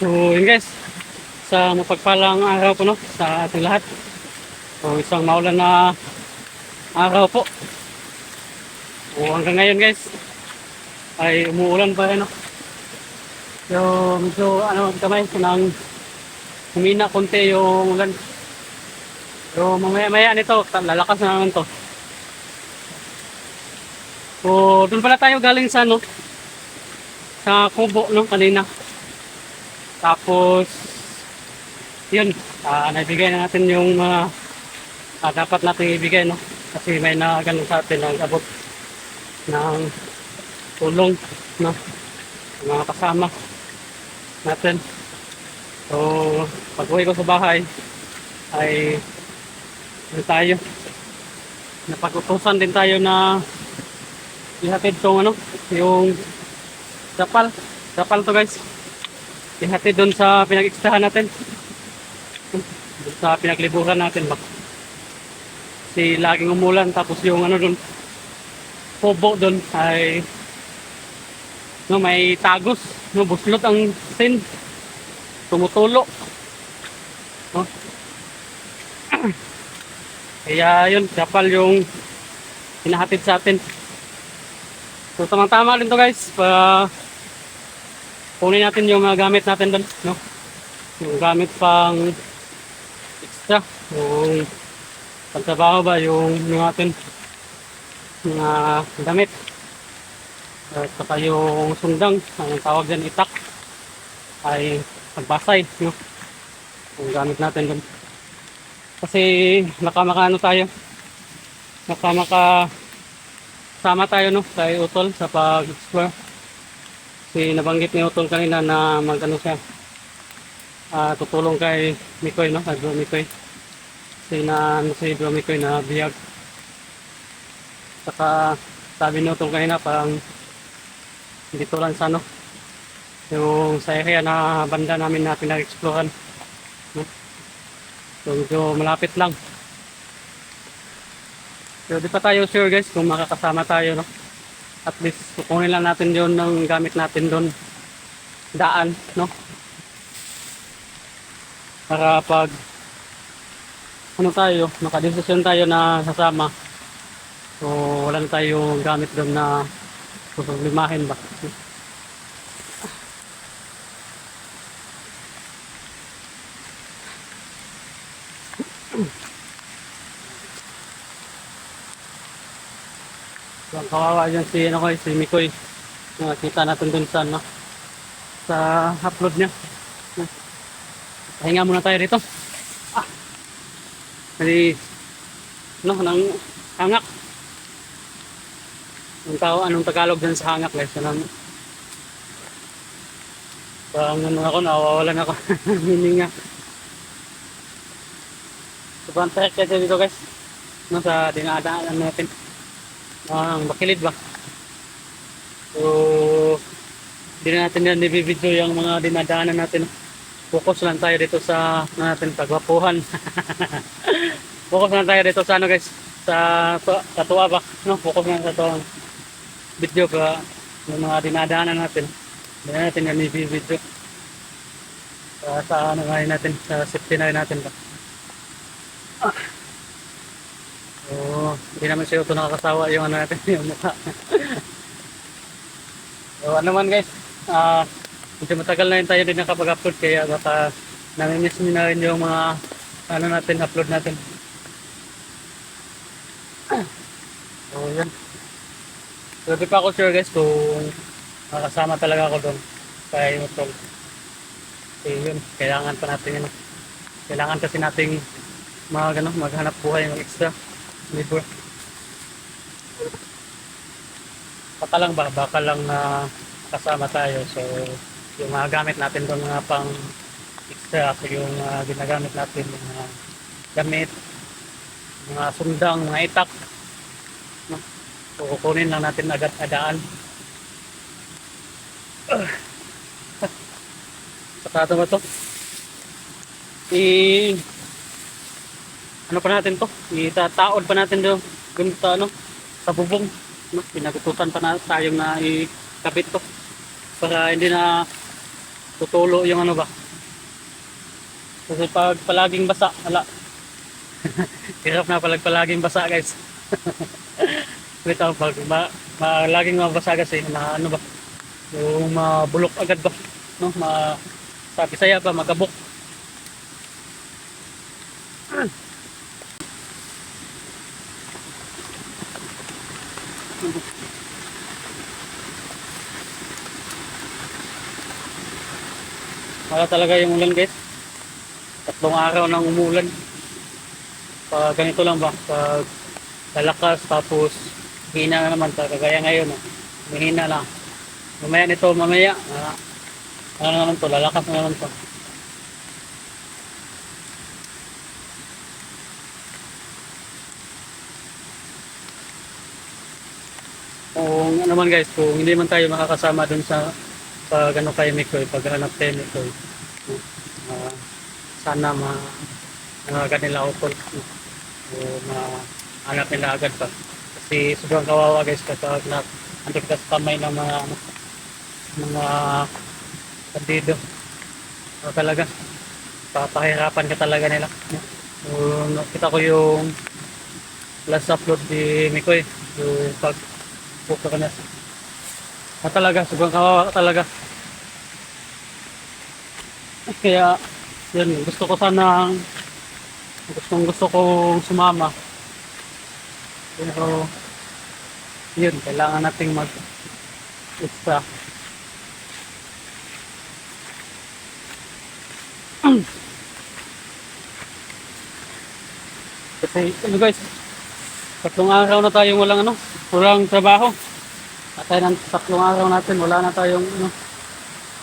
So yun guys, sa mapagpalang araw po no, sa ating lahat. So isang maulan na araw po. So hanggang ngayon guys, ay umuulan pa rin no. So medyo kamay, nang humina konti yung ulan. So mamaya-maya nito, lalakas na naman to. So doon pala tayo galing sa sa Kubo no kanina. Tapos yun, naibigay na natin yung dapat natin ibigay no. Kasi may ganun sa atin ang abot ng tulong no, mga kasama natin. So pag uwi ko sa bahay ay tayo napag-utusan din tayo na ihatid tong yung dapal to guys, ihatid doon sa pinag-extrahan natin, doon sa pinagliburan natin ba. Kasi laging umulan, tapos yung doon Kubo doon ay may tagos, buslot ang sin, tumutulo no. Kaya yun, dapal yung hinahatid sa atin. So tamang-tama rin to guys, kunin natin yung mga gamit natin doon no, yung gamit pang extra, yung pagtrabaho ba, yung atin mga damit, at saka yung sundang, ang tawag dyan itak, ay pagbasay no, yung gamit natin doon. Kasi nakamakaano tayo, sama tayo no kay Utol sa pag-explore. Kasi nabanggit ni Utol kanina na siya, tutulong kay Mikoy no, kay Bro Mikoy. Kasi si Bro Mikoy na biyag. Saka sabi ni Utol kanina parang dito lang sa yung sa area na banda namin na pinag-explorean no? So medyo malapit lang. So di pa tayo sure guys kung makakasama tayo no. At least kukunin lang natin yon ng gamit natin doon daan no. Para pag tayo, makadesisyon tayo na sasama. So wala na tayo gamit doon na problemahin ba. So, kawawa dyan si Mikoy. Nakita natin dun sa upload niya. Pahinga muna tayo dito. Kasi, nang hangak. Anong Tagalog dyan sa hangak guys? Parang ako, nawawalan ako. Hininga. Sobrang trek kasi dito guys. Sa dinadaanan natin. Ang bakilid ba? So hindi na natin yan i-video yung mga dinadaanan natin. Focus lang tayo dito sa natin pagwapuhan. Focus lang tayo dito sa guys, sa katuwa ba no? Focus lang sa to video ba yung mga dinadaanan natin. Hindi na natin yan i-video sa natin, sa safety na natin ba. So, hindi naman siya ito nakakasawa yung natin, yung mukha. So, man guys, medyo matagal na rin tayo din nakapag-upload, kaya baka namimiss nyo na rin yung mga natin, upload natin. So, yan. So, di pa ako sure guys kung makasama talaga ako doon kay Utol. So, yun, kailangan pa natin yun. Kailangan kasi nating maghanap buhay ng extra labor. Baka lang na kasama tayo. So yung mga gamit natin doon, mga pang extra, so yung ginagamit natin, yung mga gamit, mga sundang, mga itak no? So kukunin lang natin agad adaan. Saka ba to? Ano pa natin to? Itataod pa natin doon sa bubong. No? Pinagutusan pa na tayong na ikabit to para hindi na tutulo yung ano ba. Kasi pag palaging basa, ala, hirap na palaging basa guys. Ito, pag laging mabasa kasi, na ano ba, yung mabulok agad ba, no? Sabi saya ba, magabok. Wala talaga yung ulan guys. 3 araw nang umulan. Pag ganito lang ba, pag lalakas tapos hina na naman, kagaya ngayon, mahina lang. Mamaya nito, mamaya, ano na naman to, lalakas na naman to. Kung ano man guys, kung hindi man tayo makakasama dun sa pag ano kay Mikoy, paghanap kay Mikoy, sana kanila utol, o mahanap nila agad pa. Kasi sobrang kawawa guys kapag andun ka sa kamay ng mga bandido. Talaga, papahirapan ka talaga nila. Nakita ko yung last upload ni Mikoy, yung pag-book ka na. Talaga, sobrang kawawa ka talaga. Kaya, yun, gusto kong sumama. Pero, yun, kailangan nating mag-extra. Kasi, ano guys, 3 araw na tayong walang trabaho. At tayo ng 3 araw natin, wala na tayong,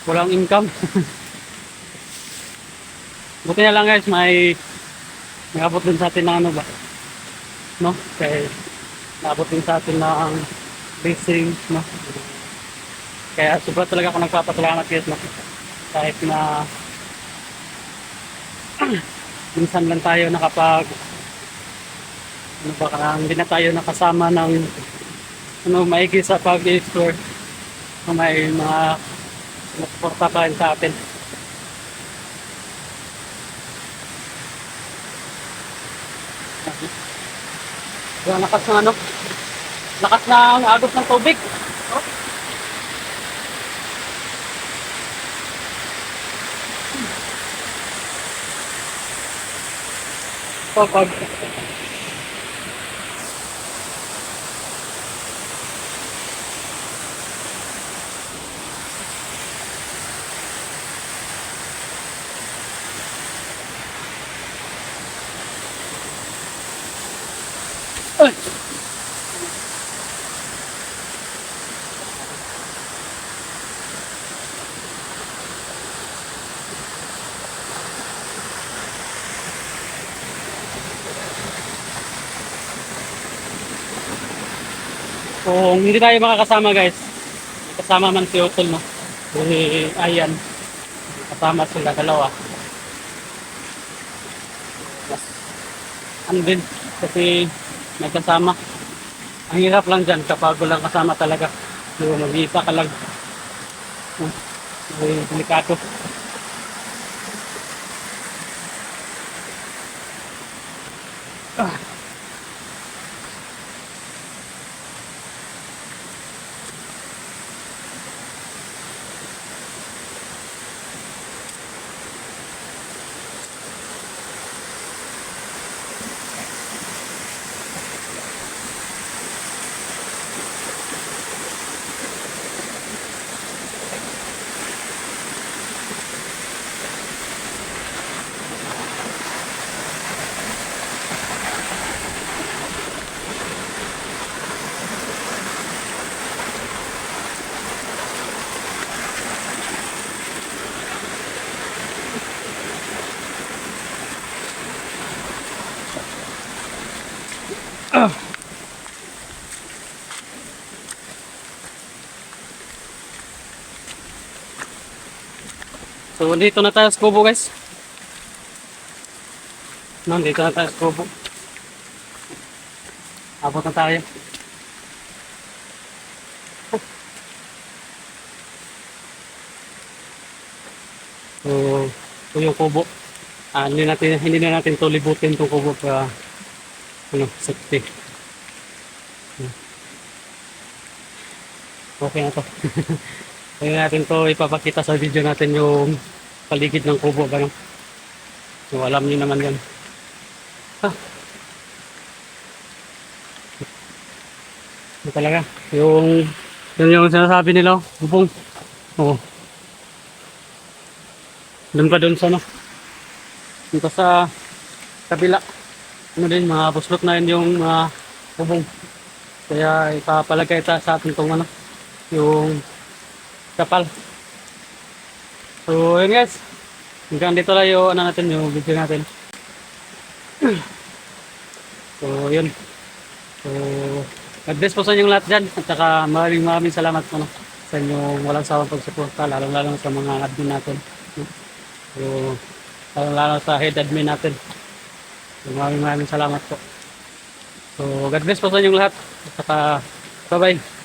walang income. Buti na lang guys, may nabot din sa atin ng ano ba, no? Kaya nabot din sa atin ng blessing, no? Kaya sobra talaga ako nagpapasalamat guys, no? Kahit na minsan lang tayo nakapag hindi na tayo nakasama ng maigi sa pag-explore, may mga suporta pa rin sa atin. Lakas ng lakas ng agos ng tubig. Pag ay! Kung hindi tayo makakasama guys, kasama man si Otol, no? Ayan, kasama sila dalawa. Mas, ano din, kasi may kasama. Ang hirap lang dyan kapag walang kasama talaga. Yung mag-iisa ka lang. Delikado. So, dito na tayo sa kubo guys. Dito na tayo sa kubo. Abot na tayo. So, ito yung kubo. Hindi na natin to libutin itong kubo para safety. Okay na to. Hindi natin to ipapakita sa video natin yung paligid ng kubo. Ganun. So, alam niyo naman yan. Ah, yun talaga. Yun yung sinasabi nila. Bubong. Oo. Doon pa doon sa dito sa kabila. Din, mga buslot na yun yung bubong. Kaya ipapalagay sa atin itong yung kapal. So, yun guys. Hanggang dito lang yung natin, yung video natin. So, yun. So, God bless po sa inyong lahat dyan. At saka maraming salamat sa inyong walang sawang pagsuporta, lalo sa mga admin natin. So, lalo sa head admin natin. So, maraming salamat po. So, God bless po sa inyong lahat. At saka, bye-bye.